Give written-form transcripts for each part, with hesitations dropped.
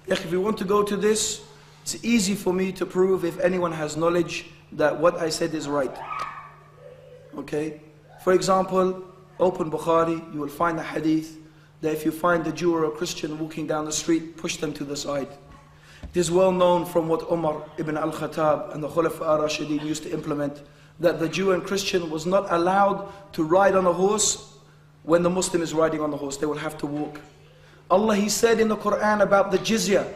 If we want to go to this, it's easy for me to prove, if anyone has knowledge, that what I said is right. Okay? For example, open Bukhari, you will find a hadith that if you find a Jew or a Christian walking down the street, push them to the side. It is well known from what Umar ibn al-Khattab and the Khulafa ar-Rashidin used to implement, that the Jew and Christian was not allowed to ride on a horse when the Muslim is riding on the horse. They will have to walk. Allah, He said in the Quran about the jizya,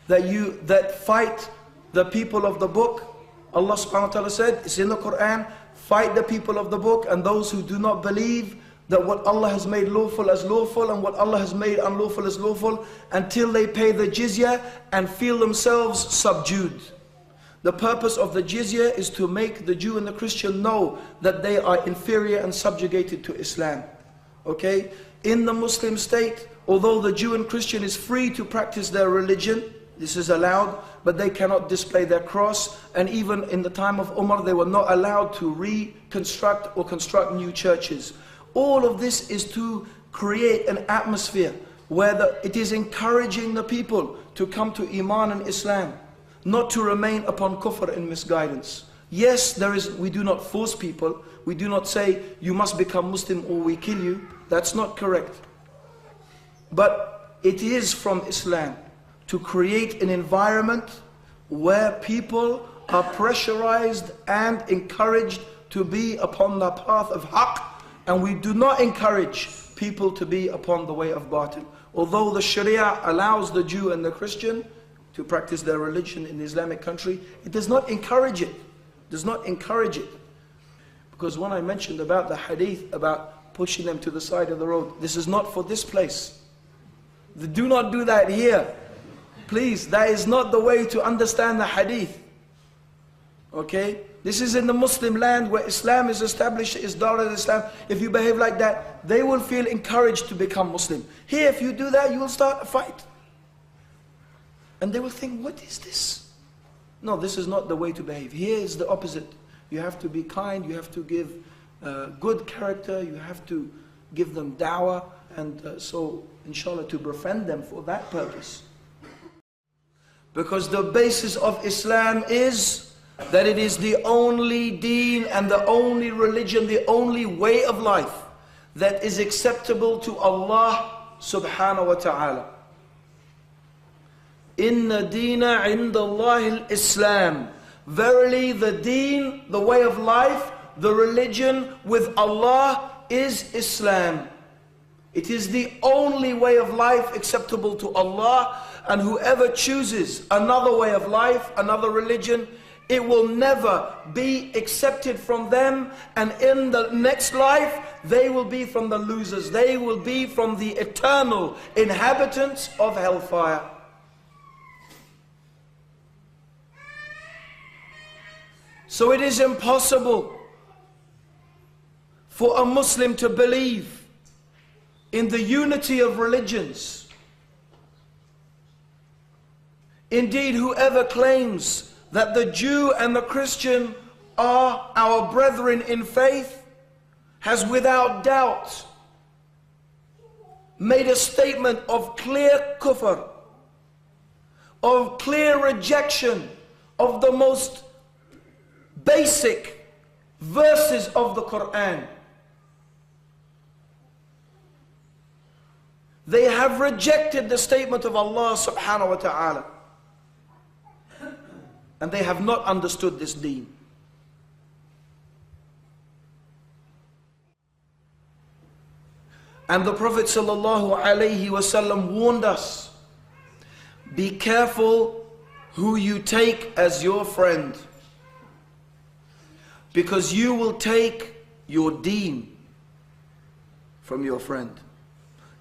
that fight the people of the book. Allah subhanahu wa ta'ala said, it's in the Quran, fight the people of the book and those who do not believe that what Allah has made lawful as lawful and what Allah has made unlawful as lawful, until they pay the jizya and feel themselves subdued. The purpose of the jizya is to make the Jew and the Christian know that they are inferior and subjugated to Islam. Okay? In the Muslim state, although the Jew and Christian is free to practice their religion, this is allowed, but they cannot display their cross. And even in the time of Umar, they were not allowed to reconstruct or construct new churches. All of this is to create an atmosphere where it is encouraging the people to come to Iman and Islam, not to remain upon kufr and misguidance. Yes, we do not force people. We do not say, you must become Muslim or we kill you. That's not correct. But it is from Islam to create an environment where people are pressurized and encouraged to be upon the path of haqq, and we do not encourage people to be upon the way of batil. Although the Sharia allows the Jew and the Christian to practice their religion in the Islamic country, it does not encourage it. It does not encourage it. Because when I mentioned about the hadith about pushing them to the side of the road, this is not for this place. Do not do that here. Please, that is not the way to understand the hadith. Okay? This is in the Muslim land where Islam is established, is Dar al-Islam. If you behave like that, they will feel encouraged to become Muslim. Here, if you do that, you will start a fight. And they will think, what is this? No, this is not the way to behave. Here is the opposite. You have to be kind, you have to give good character, you have to give them da'wah, and so, inshallah, to befriend them for that purpose. Because the basis of Islam is that it is the only deen and the only religion, the only way of life that is acceptable to Allah subhanahu wa ta'ala. Inna deena inda Allahi al-Islam. Verily the deen, the way of life, the religion with Allah is Islam. It is the only way of life acceptable to Allah, and whoever chooses another way of life, another religion, it will never be accepted from them, and in the next life they will be from the losers. They will be from the eternal inhabitants of hellfire. So it is impossible for a Muslim to believe in the unity of religions. Indeed, whoever claims that the Jew and the Christian are our brethren in faith has without doubt made a statement of clear kufr, of clear rejection of the most basic verses of the Quran. They have rejected the statement of Allah subhanahu wa ta'ala. And they have not understood this deen. And the Prophet sallallahu alaihi wasallam warned us, be careful who you take as your friend, because you will take your deen from your friend.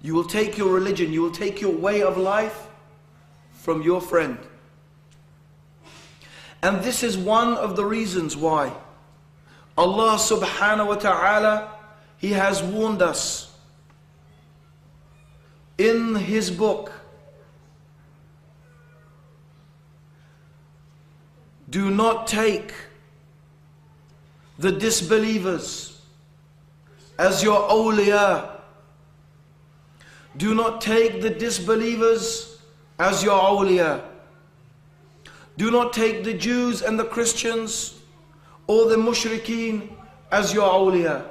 You will take your religion, you will take your way of life from your friend. And this is one of the reasons why Allah subhanahu wa ta'ala, He has warned us in His book, do not take the disbelievers as your awliya. Do not take the disbelievers as your awliya. Do not take the Jews and the Christians or the mushrikeen as your awliya.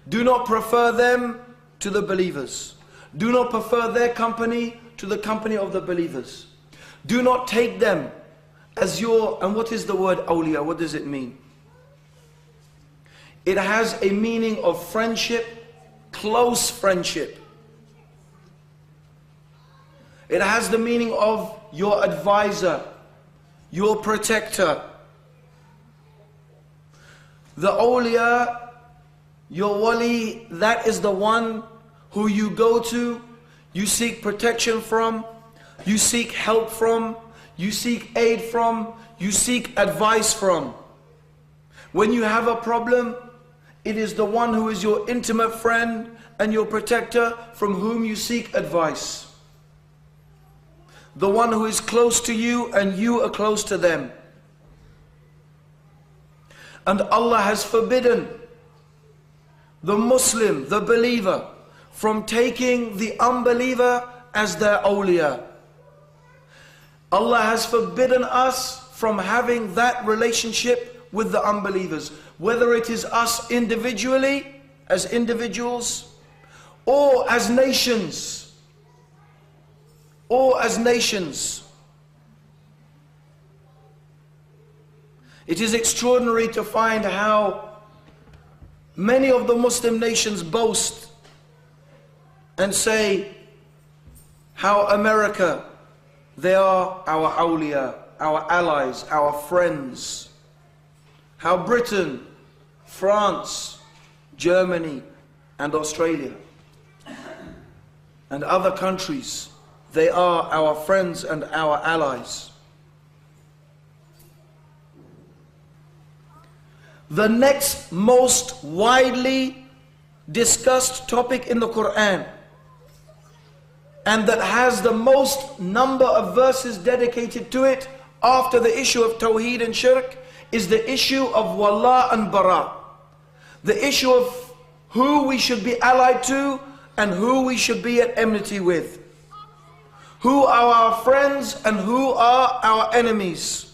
Do not prefer them to the believers. Do not prefer their company to the company of the believers. Do not take them as your, and what is the word awliya? What does it mean? It has a meaning of friendship, close friendship. It has the meaning of your advisor, your protector. The awliya, your wali, that is the one who you go to, you seek protection from, you seek help from, you seek aid from, you seek advice from. When you have a problem, it is the one who is your intimate friend and your protector from whom you seek advice. The one who is close to you and you are close to them. And Allah has forbidden the Muslim, the believer, from taking the unbeliever as their awliya. Allah has forbidden us from having that relationship with the unbelievers, whether it is us individually, as individuals, or as nations. Or as nations. It is extraordinary to find how many of the Muslim nations boast and say how America, they are our awliya, our allies, our friends. How Britain, France, Germany and Australia and other countries, they are our friends and our allies. The next most widely discussed topic in the Quran, and that has the most number of verses dedicated to it after the issue of Tawheed and Shirk, is the issue of Wala and Bara. The issue of who we should be allied to and who we should be at enmity with. Who are our friends and who are our enemies.